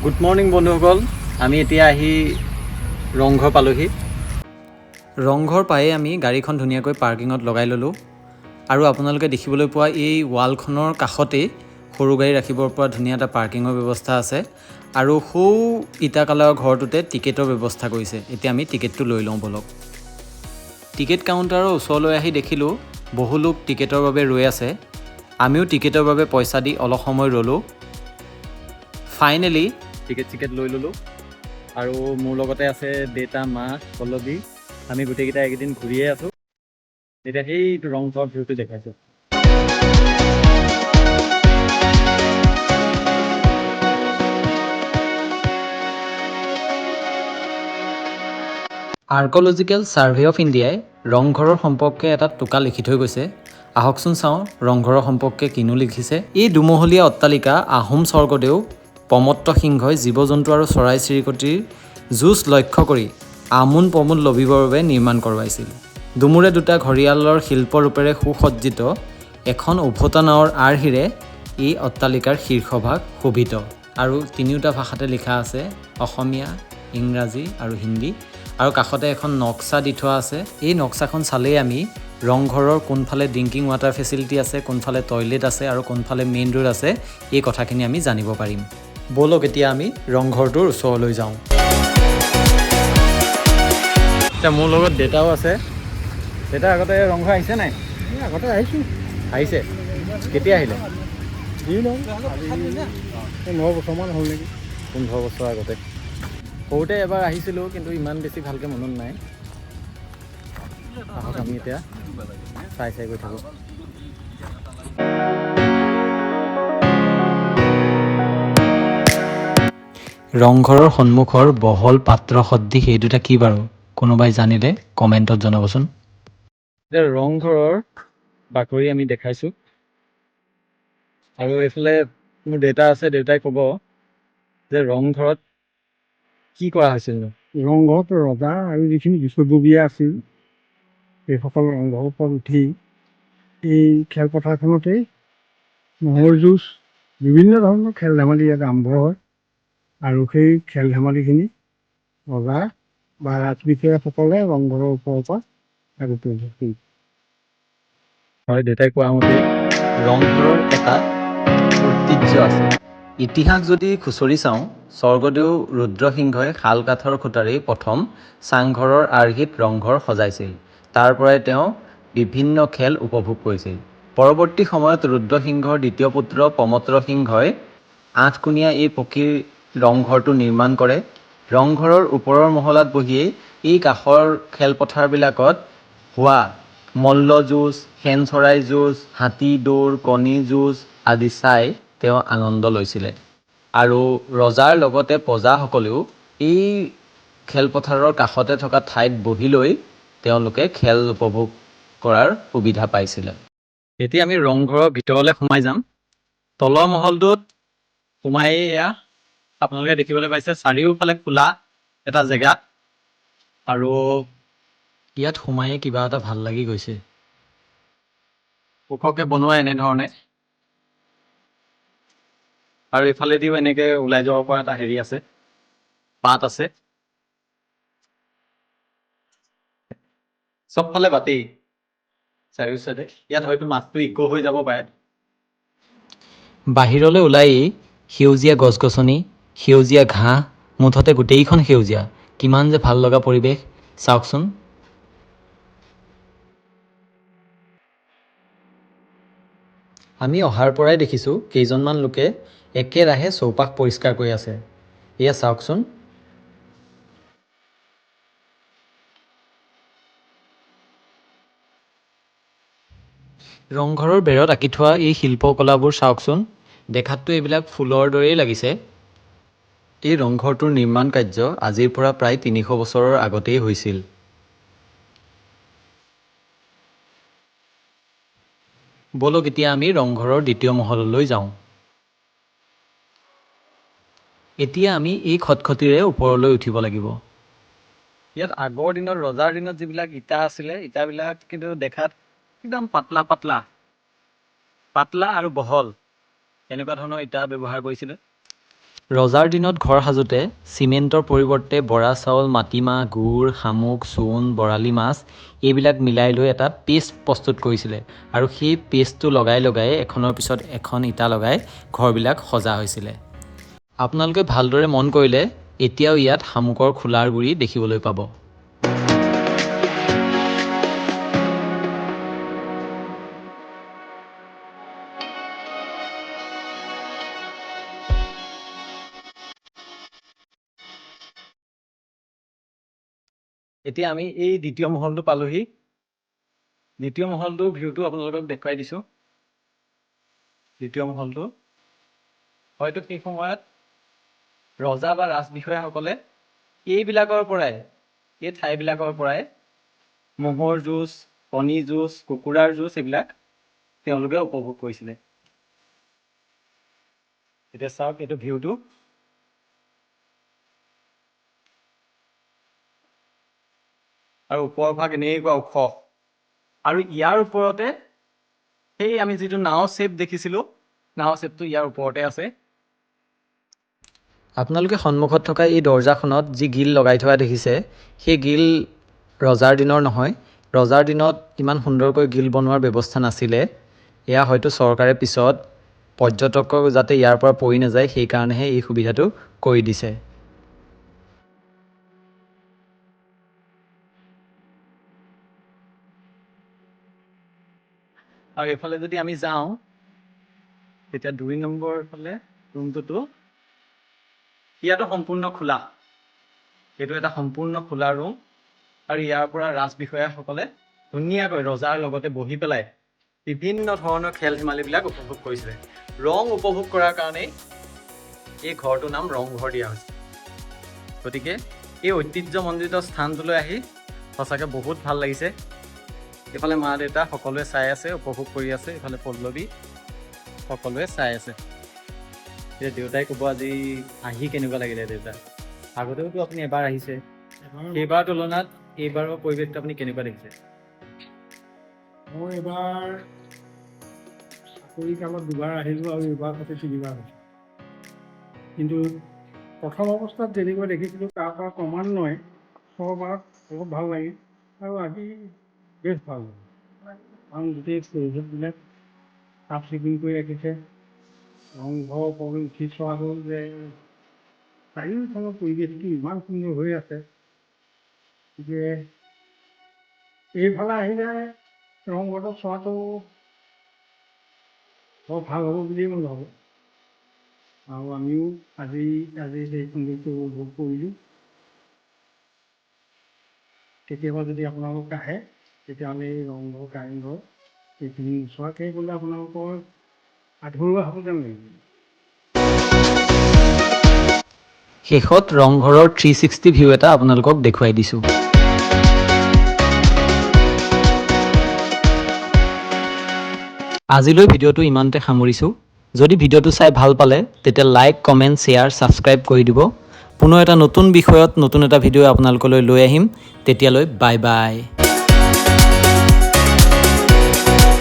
Good morning বন্ধুসকল, আমি এতিয়া আহি ৰংঘৰ পালোহি। ৰংঘৰ পায়ে আমি গাড়ীখন ধুনীয়াকৈ পাৰ্কিঙত লগাই ল'লোঁ আৰু আপোনালোকে দেখিবলৈ পোৱা এই ৱালখনৰ কাষতেই সৰু গাড়ী ৰাখিবৰ পৰা ধুনীয়া এটা পাৰ্কিঙৰ ব্যৱস্থা আছে আৰু সৌ ইটা কালাৰৰ ঘৰটোতে টিকেটৰ ব্যৱস্থা কৰিছে। এতিয়া আমি টিকেটটো লৈ লওঁ বলক। টিকেট কাউণ্টাৰৰ ওচৰলৈ আহি দেখিলোঁ বহু লোক টিকেটৰ বাবে ৰৈ আছে। আমিও টিকেটৰ বাবে পইচা দি অলপ সময় ৰ'লোঁ। ফাইনেলি টিকেট লৈ ল'লোঁ আৰু মোৰ লগতে আছে দেউতা, মা, পল্লৱী। আমি গোটেইকেইটা এইকেইদিন ঘূৰিয়ে আছোঁ। এতিয়া সেইটো ৰংঘৰ ভিউটো দেখাইছোঁ। আৰ্ক'লজিকেল ছাৰ্ভে অফ ইণ্ডিয়াই ৰংঘৰৰ সম্পৰ্কে এটা টোকা লিখি থৈ গৈছে। আহকচোন চাওঁ ৰংঘৰৰ সম্পৰ্কে কিনো লিখিছে। এই দুমহলীয়া অট্টালিকা আহোম স্বৰ্গদেউ প্ৰমত্ত সিংহই জীৱ জন্তু আৰু চৰাই চিৰিকটিৰ যুঁজ লক্ষ্য কৰি আমোদ প্ৰমোদ লভিবৰ বাবে নিৰ্মাণ কৰোৱাইছিল। দুমূৰে দুটা ঘঁৰিয়ালৰ শিল্পৰূপেৰে সুসজ্জিত এখন উভতা নাৱৰ আৰ্হিৰে এই অট্টালিকাৰ শীৰ্ষভাগ শোভিত আৰু তিনিওটা ভাষাতে লিখা আছে, অসমীয়া, ইংৰাজী আৰু হিন্দী। আৰু কাষতে এখন নক্সা দি থোৱা আছে। এই নক্সাখন চালেই আমি ৰংঘৰৰ কোনফালে ড্ৰিংকিং ৱাটাৰ ফেচিলিটি আছে, কোনফালে টয়লেট আছে আৰু কোনফালে মেইন ৰোড আছে, এই কথাখিনি আমি জানিব পাৰিম। ব'লক এতিয়া আমি ৰংঘৰটোৰ ওচৰলৈ যাওঁ। এতিয়া মোৰ লগত দেউতাও আছে। দেউতা আগতে ৰংঘৰ আহিছে নাই? আগতে আহিছোঁ। আহিছে। কেতিয়া আহিলে? 9 বছৰমান হ'ল নেকি। 15 বছৰ আগতে। সৰুতে এবাৰ আহিছিলোঁ, কিন্তু ইমান বেছি ভালকৈ মনত নাই। আহক আমি এতিয়া চাই গৈ থাকোঁ। ৰংঘৰৰ সন্মুখৰ বহল পাত্ৰ সদৃশ এই দুটা কি বাৰু? কোনোবাই জানিলে কমেণ্টত জনাবচোন। এতিয়া ৰংঘৰৰ বাকৰি আমি দেখাইছোঁ আৰু এইফালে মোৰ দেউতা আছে। দেউতাই ক'ব যে ৰংঘৰত কি কৰা হৈছিল? ৰংঘৰত ৰজা আৰু যিখিনি বিষয়ববীয়া আছিল সেইসকল ৰংঘৰৰ ওপৰত উঠি এই খেলপথাৰখনতেই ম'হৰ যুঁজ, বিভিন্ন ধৰণৰ খেল ধেমালি ইয়াত আৰম্ভ হয় আৰু সেই খেল ধেমালিখিনি ৰজা বা ৰাজবিষয়াসকলে ৰংঘৰৰ ওপৰৰ পৰা আগতে হয়, দেউতাই কোৱা মতে ৰংঘৰৰ এটা ঐতিহ্য আছে। ইতিহাস যদি খুচৰি চাওঁ, স্বৰ্গদেউ ৰুদ্ৰসিংহই শাল কাঠৰ খুঁটাৰেই প্ৰথম চাংঘৰৰ আৰ্হিত ৰংঘৰ সজাইছিল। তাৰ পৰাই তেওঁ বিভিন্ন খেল উপভোগ কৰিছিল। পৰৱৰ্তী সময়ত ৰুদ্ৰসিংহৰ দ্বিতীয় পুত্ৰ প্ৰমত্ত সিংহই 8কোণীয়া এই পকীৰ ৰংঘৰটো নিৰ্মাণ কৰে। ৰংঘৰৰ ওপৰৰ মহলাত বহিয়েই এই কাষৰ খেলপথাৰবিলাকত হোৱা মল্লযুঁজ, শেন চৰাই যুঁজ, হাতী দৌৰ, কণী যুঁজ আদি চাই তেওঁ আনন্দ লৈছিলে আৰু ৰজাৰ লগতে প্ৰজাসকলেও এই খেলপথাৰৰ কাষতে থকা ঠাইত বহি লৈ তেওঁলোকে খেল উপভোগ কৰাৰ সুবিধা পাইছিলে। এতিয়া আমি ৰংঘৰৰ ভিতৰলৈ সোমাই যাম। তলৰ মহলটোত সোমাই এয়া আপোনালোকে দেখিবলৈ পাইছে চাৰিওফালে খোলা এটা জেগা আৰু ইয়াত সোমায়ে কিবা এটা ভাল লাগি গৈছে। ওখকৈ বনোৱা এনেধৰণে আৰু এইফালেদিও এনেকে ওলাই যাব পৰা এটা হেৰি আছে, পাত আছে। চবফালে বাটেই চাৰিও চাইডে। ইয়াত হয়তো মাছটো ইক' হৈ যাব পাৰে। বাহিৰলৈ ওলাই সেউজীয়া গছ গছনি, সেউজীয়া ঘাঁহ, মুঠতে গোটেইখন সেউজীয়া। কিমান যে ভাল লগা পৰিৱেশ চাওকচোন। আমি অহাৰ পৰাই দেখিছোঁ কেইজনমান লোকে একেৰাহে চৌপাশ পৰিষ্কাৰ কৰি আছে। এয়া চাওকচোন। ৰংঘৰৰ বেৰত আঁকি থোৱা এই শিল্পকলাবোৰ চাওকচোন। দেখাততো এইবিলাক ফুলৰ দৰেই লাগিছে। এই ৰংঘৰটোৰ নিৰ্মাণ কাৰ্য আজিৰ পৰা প্ৰায় 300 বছৰৰ আগতেই হৈছিল। বলক এতিয়া আমি ৰংঘৰৰ দ্বিতীয় মহললৈ যাওঁ। এতিয়া আমি এই খটখটিৰে ওপৰলৈ উঠিব লাগিব। ইয়াত আগৰ দিনত ৰজাৰ দিনত যিবিলাক ইটা আছিলে, ইটাবিলাক কিন্তু দেখাত একদম পাতলা পাতলা আৰু বহল এনেকুৱা ধৰণৰ ইটা ব্যৱহাৰ কৰিছিলে। ৰজাৰ দিনত ঘৰ সাজোতে চিমেণ্টৰ পৰিৱৰ্তে বৰা চাউল, মাটিমাহ, গুড়, শামুক, চূণ, বৰালি মাছ এইবিলাক মিলাই লৈ এটা পেষ্ট প্ৰস্তুত কৰিছিলে আৰু সেই পেষ্টটো লগাই লগাই এখনৰ পিছত এখন ইটা লগাই ঘৰবিলাক সজা হৈছিলে। আপোনালোকে ভালদৰে মন কৰিলে এতিয়াও ইয়াত শামুকৰ খোলাৰ গুৰি দেখিবলৈ পাব। এতিয়া আমি এই দ্বিতীয় মহলটো পালোহি। দ্বিতীয় মহলটোৰ ভিউটো আপোনালোকক দেখুৱাই দিছোঁ। দ্বিতীয় মহলটো হয়তো সেই সময়ত ৰজা বা ৰাজবিষয়াসকলে এই ঠাইবিলাকৰ পৰাই ম'হৰ যুঁজ, কণী যুঁজ, কুকুৰাৰ যুঁজ এইবিলাক তেওঁলোকে উপভোগ কৰিছিলে। এতিয়া চাওক এইটো ভিউটো। আৰু ওপৰৰ ভাগ এনেকুৱা ওখ আৰু ইয়াৰ ওপৰতে সেই আমি যিটো নাও শ্বেপ দেখিছিলোঁ, নাও শ্বেপটো ইয়াৰ ওপৰতে আছে। আপোনালোকে সন্মুখত থকা এই দৰ্জাখনত যি গিল লগাই থোৱা দেখিছে, সেই গিল ৰজাৰ দিনৰ নহয়। ৰজাৰ দিনত ইমান সুন্দৰকৈ গিল বনোৱাৰ ব্যৱস্থা নাছিলে। এয়া হয়তো চৰকাৰে পিছত পৰ্যটকক যাতে ইয়াৰ পৰা পৰি নাযায় সেইকাৰণেহে এই সুবিধাটো কৰি দিছে। আৰু এইফালে যদি আমি যাওঁ, তেতিয়া 2 নম্বৰ ফালে ৰুমটোতো ইয়াতো সম্পূৰ্ণ খোলা। এইটো এটা সম্পূৰ্ণ খোলা ৰুম আৰু ইয়াৰ পৰা ৰাজবিষয়াসকলে ধুনীয়াকৈ ৰজাৰ লগতে বহি পেলাই বিভিন্ন ধৰণৰ খেল ধেমালিবিলাক উপভোগ কৰিছিলে। ৰং উপভোগ কৰাৰ কাৰণেই এই ঘৰটোৰ নাম ৰংঘৰ দিয়া হৈছে। গতিকে এই ঐতিহ্যমণ্ডিত স্থানটোলৈ আহি সঁচাকৈ বহুত ভাল লাগিছে। এইফালে মা দেউতা সকলোৱে চাই আছে, উপভোগ কৰি আছে। এইফালে পল্লৱী সকলোৱে চাই আছে। এতিয়া দেউতাই ক'ব আজি আহি কেনেকুৱা লাগিলে দেউতা? আগতেওতো আপুনি এবাৰ আহিছে, সেইবাৰৰ তুলনাত এইবাৰৰ পৰিৱেশটো আপুনি কেনেকুৱা দেখিছে? মই এবাৰ চাকৰি কালত 2বাৰ আহিলোঁ আৰু এইবাৰ সৈতে 3বাৰ হৈছোঁ। কিন্তু প্ৰথম অৱস্থাত যেনেকৈ দেখিছিলোঁ তাৰ পৰা ক্ৰমান্বয়ে চববাৰত বহুত ভাল লাগিল আৰু আজি বেছ ভাল লাগিল। কাৰণ গোটেই পৰিৱেশবিলাক চাফ চিকুণ কৰি ৰাখিছে। ৰংঘৰৰ ওপৰলৈ উঠি চোৱা হ'ল যে চাৰিওফালৰ পৰিৱেশটো ইমান সুন্দৰ হৈ আছে। গতিকে এইফালে আহিলে ৰংঘৰটো চোৱাটো বৰ ভাল হ'ব বুলিয়ে মই ভাবোঁ। আৰু আমিও আজি সেই সৌন্দৰ্য উপভোগ কৰিলোঁ। কেতিয়াবা যদি আপোনালোক আহে তেতিয়াহ'লে এই ৰংঘৰ, কাৰেংঘৰ এইখিনি নোচোৱাকৈ গ'লে আপোনালোকৰ আধৰুৱা হ'ব যেন লাগিব। শেষত ৰংঘৰৰ 360 ভিউ এটা আপোনালোকক দেখুৱাই দিছোঁ। আজিলৈ ভিডিঅ'টো ইমানতে সামৰিছোঁ। যদি ভিডিঅ'টো চাই ভাল পালে তেতিয়া লাইক, কমেণ্ট, শ্বেয়াৰ, ছাবস্ক্ৰাইব কৰি দিব। পুনৰ এটা নতুন বিষয়ত নতুন এটা ভিডিঅ' আপোনালোকলৈ লৈ আহিম। তেতিয়ালৈ বাই বাই।